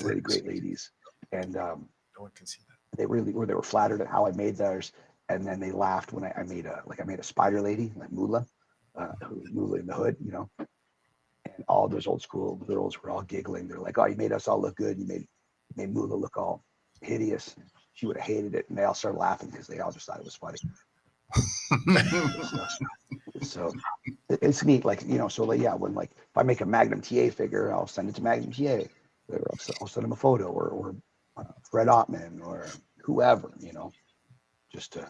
really great ladies, and no one can see that. They were flattered at how I made theirs, and then they laughed when I made a spider lady like Moolah, Moolah in the Hood, and all those old school girls were all giggling. They're like, oh, you made us all look good. You made Moolah look all hideous. She would have hated it, and they all started laughing because they all just thought it was funny. So it's neat, when if I make a Magnum TA figure, I'll send it to Magnum TA, or I'll send them a photo, or Fred Ottman, or whoever, just to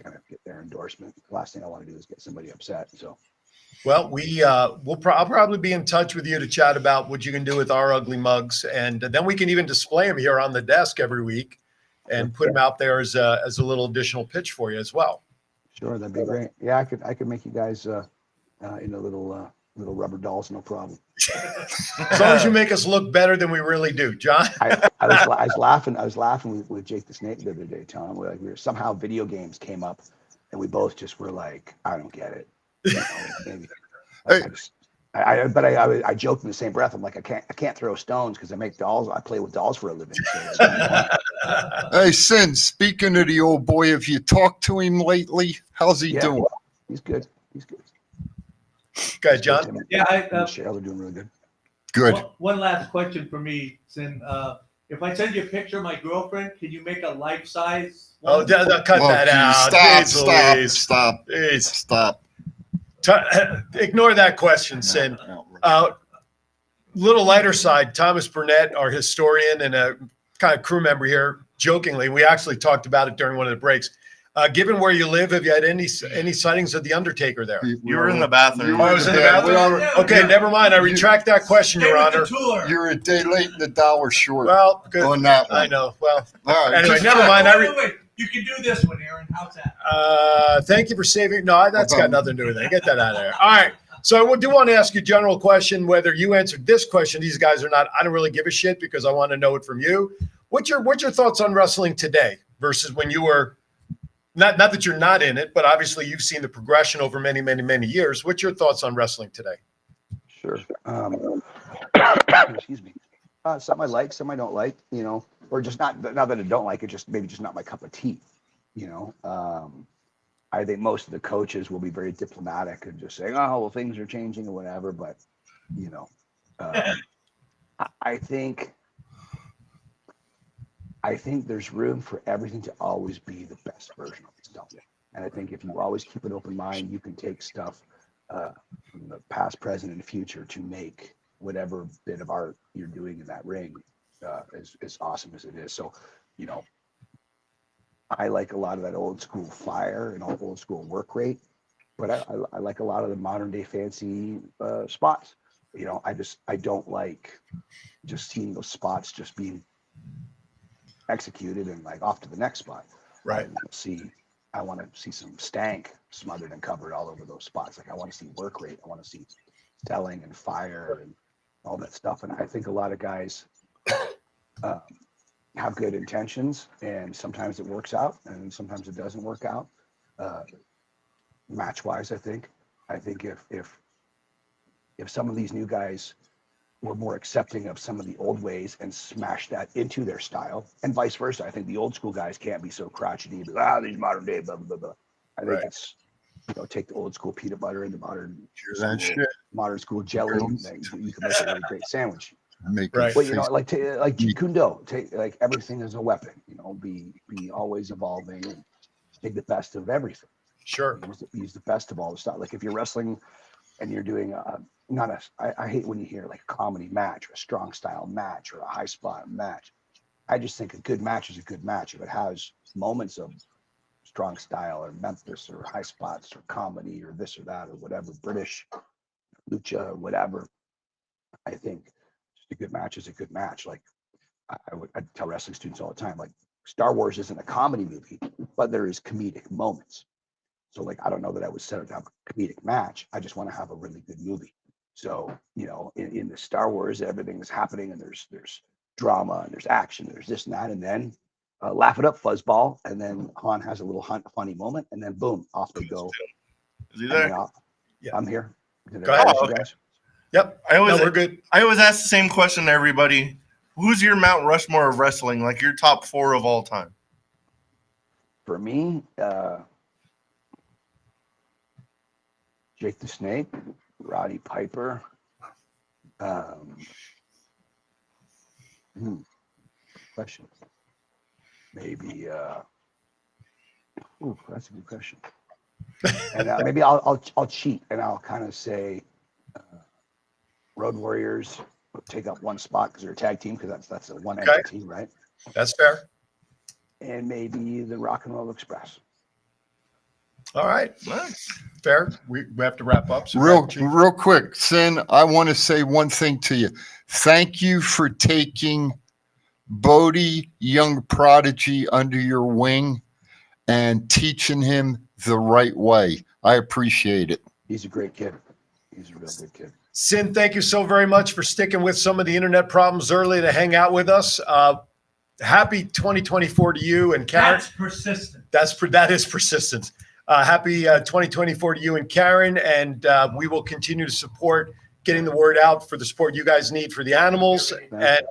kind of get their endorsement. The last thing I want to do is get somebody upset. So, well, I'll probably be in touch with you to chat about what you can do with our ugly mugs, and then we can even display them here on the desk every week and put them out there as a little additional pitch for you as well. Sure, that'd be great. Yeah, I could make you guys into little rubber dolls, no problem. As long as you make us look better than we really do, John. I was laughing with Jake the Snake the other day, Tom. We were somehow video games came up, and we both just were like, I don't get it. Maybe. I joked in the same breath. I'm like, I can't throw stones because I make dolls. I play with dolls for a living. So hey, Sinn, speaking of the old boy, have you talked to him lately? How's he doing? He's good. Good, John. Yeah, Cheryl are doing really good. Good. One last question for me, Sinn. If I send you a picture of my girlfriend, can you make a life size one? Oh, cut that out. Stop. Ignore that question, Sinn. Little lighter side, Thomas Burnett, our historian and a kind of crew member here, jokingly, we actually talked about it during one of the breaks. Given where you live, have you had any sightings of the Undertaker there? You were in the bathroom. Oh, I was in the bathroom? Okay, never mind. I retract that question, Your Honor. You're a day late and $1 short. Well, good. On that one. I know. Well, All right, anyway, just never check. mind. Wait. You can do this one, Aaron. How's that? Thank you for saving. No, that's got nothing to do with it. Get that out of there. All right. So I do want to ask you a general question, whether you answered this question, these guys are not. I don't really give a shit because I want to know it from you. What's your thoughts on wrestling today versus when you were not that you're not in it, but obviously you've seen the progression over many, many, many years. What's your thoughts on wrestling today? Sure. Excuse me. Some I like, some I don't like, you know, or just not that I don't like it, just maybe just not my cup of tea, you know. I think most of the coaches will be very diplomatic and just saying, oh, well, things are changing or whatever. But, you know, I think there's room for everything to always be the best version of itself. And I think if you always keep an open mind, you can take stuff from the past, present, and future to make whatever bit of art you're doing in that ring as awesome as it is. So, you know, I like a lot of that old school fire and old school work rate, but I like a lot of the modern day fancy spots. You know, I don't like just seeing those spots just being executed and like off to the next spot. Right. I want to see some stank smothered and covered all over those spots. Like I want to see work rate. I want to see selling and fire and all that stuff. And I think a lot of guys have good intentions, and sometimes it works out and sometimes it doesn't work out. Match wise, I think if some of these new guys were more accepting of some of the old ways and smash that into their style, and vice versa, I think the old school guys can't be so crotchety. These modern day blah blah blah. I think it's, you know, take the old school peanut butter and the modern school jelly, and you can make a really great sandwich. Right. Well, you know, like Jeet Kune Do, take like everything as a weapon. You know, be always evolving and take the best of everything. Sure. Use the best of all the stuff. Like if you're wrestling and you're doing I hate when you hear like a comedy match or a strong style match or a high spot match. I just think a good match is a good match if it has moments of strong style or Memphis or high spots or comedy or this or that or whatever, British lucha or whatever. I think a good match is a good match. Like I tell wrestling students all the time, like Star Wars isn't a comedy movie, but there is comedic moments. So like, I don't know that I would set it up a comedic match. I just want to have a really good movie. So, you know, in the Star Wars, everything is happening and there's drama and there's action, there's this and that. And then laugh it up, fuzzball. And then Han has a little funny moment and then boom, off they go. Is he there? Yeah. I'm here. Go ahead. Okay. Yep. We're good. I always ask the same question to everybody. Who's your Mount Rushmore of wrestling? Like your top 4 of all time? For me, Jake the Snake, Roddy Piper. Question. Maybe. That's a good question. And maybe I'll cheat and I'll kind of say Road Warriors will take up one spot because they're a tag team, because that's a one entity, right? That's fair. And maybe the Rock and Roll Express. All right. Fair. We have to wrap up. So Real quick, Sinn, I want to say one thing to you. Thank you for taking Bodhi, young prodigy, under your wing and teaching him the right way. I appreciate it. He's a great kid. He's a real good kid. Sinn, thank you so very much for sticking with some of the internet problems early to hang out with us. Happy 2024 to you and Karen. That's persistent. That is persistence. Happy 2024 to you and Karen, and we will continue to support getting the word out for the support you guys need for the animals. And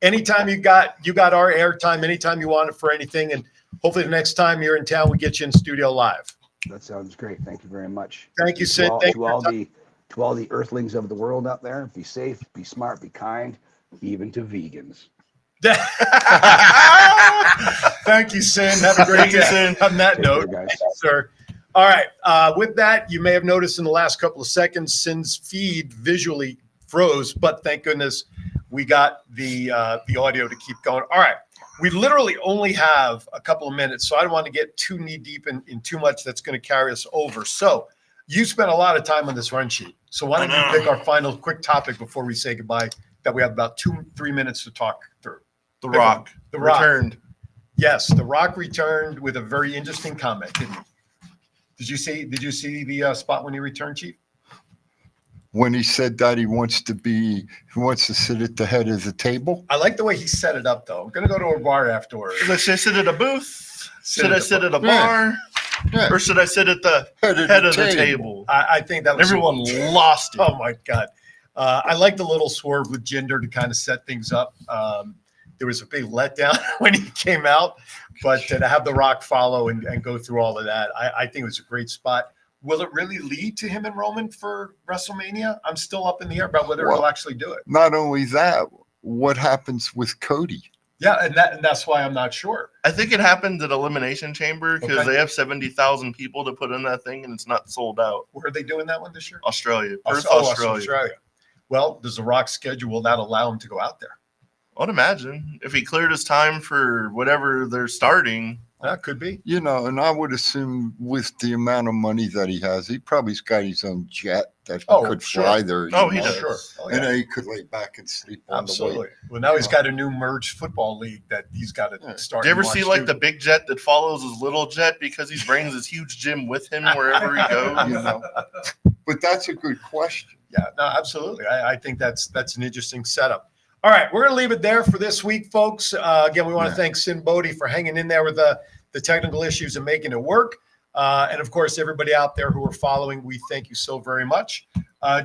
anytime you got our airtime, anytime you want it for anything, and hopefully the next time you're in town, we get you in studio live. That sounds great. Thank you very much. Thank you, Sinn. To all the earthlings of the world out there, be safe, be smart, be kind, even to vegans. Thank you, Sinn. Have a great day. On that note, guys. Sir. All right. With that, you may have noticed in the last couple of seconds, Sinn's feed visually froze, but thank goodness we got the audio to keep going. All right. We literally only have a couple of minutes, so I don't want to get too knee deep in too much that's going to carry us over. So you spent a lot of time on this run sheet. So why don't you pick our final quick topic before we say goodbye that we have about 2-3 minutes to talk through? The Rock. The Rock. Returned. Yes, The Rock returned with a very interesting comment, didn't he? Did you see the spot when he returned, Chief? When he said that he wants to sit at the head of the table. I like the way he set it up, though. I'm going to go to a bar afterwards. Should I sit at a booth? Should I sit at a Yeah. bar? Yeah. Or should I sit at the head of the table? I think that was Everyone lost it. Oh my God. I like the little swerve with Jinder to kind of set things up. There was a big letdown when he came out, but to have The Rock follow and go through all of that, I think it was a great spot. Will it really lead to him and Roman for WrestleMania? I'm still up in the air about whether he'll actually do it. Not only that, what happens with Cody? Yeah, and that's why I'm not sure. I think it happened at Elimination Chamber because Okay. they have 70,000 people to put in that thing and it's not sold out. Where are they doing that one this year? Australia. Perth, Australia. Australia. Well, does The Rock schedule that allow him to go out there? I'd imagine if he cleared his time for whatever they're starting. That could be. You know, and I would assume with the amount of money that he has, he probably's got his own jet that he could sure. fly there. Oh, you he know? does. Sure. Oh, And yeah. then he could lay back and sleep on the Absolutely. way. Well, now he's got a new merged football league that he's got to start. Do you ever and see watch like too. the big jet that follows his little jet because he brings his huge gym with him wherever he goes? You know, but that's a good question. Yeah, no, absolutely. I think that's an interesting setup. All right, we're going to leave it there for this week, folks. Again, we want to thank Sinn Bodhi for hanging in there with the technical issues and making it work. And of course, everybody out there who are following, we thank you so very much.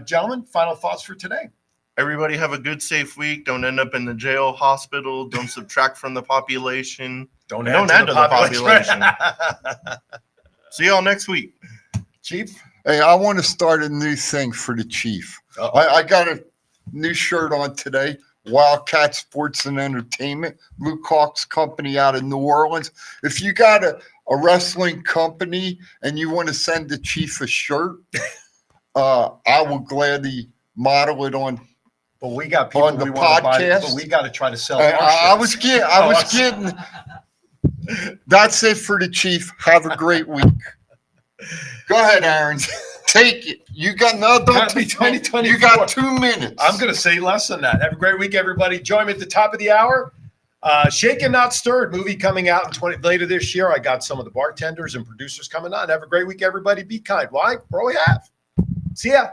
Gentlemen, final thoughts for today. Everybody have a good, safe week. Don't end up in the jail, hospital. Don't subtract from the population. Don't add to the population. See y'all next week. Chief? Hey, I want to start a new thing for the Chief. I got a new shirt on today. Wildcat Sports and Entertainment, Luke Hawk's company out of New Orleans. If you got a wrestling company and you want to send the Chief a shirt, I will gladly model it on. But we got people on the we want to buy, podcast. but we got to try to sell. I was kidding. That's it for the Chief. Have a great week. Go ahead, Aaron. Take it. You got Happy 2024. You got 2 minutes. I'm going to say less than that. Have a great week, everybody. Join me at the top of the hour. Shaken Not Stirred movie coming out later this year. I got some of the bartenders and producers coming on. Have a great week, everybody. Be kind. Why? We're all we have. See ya.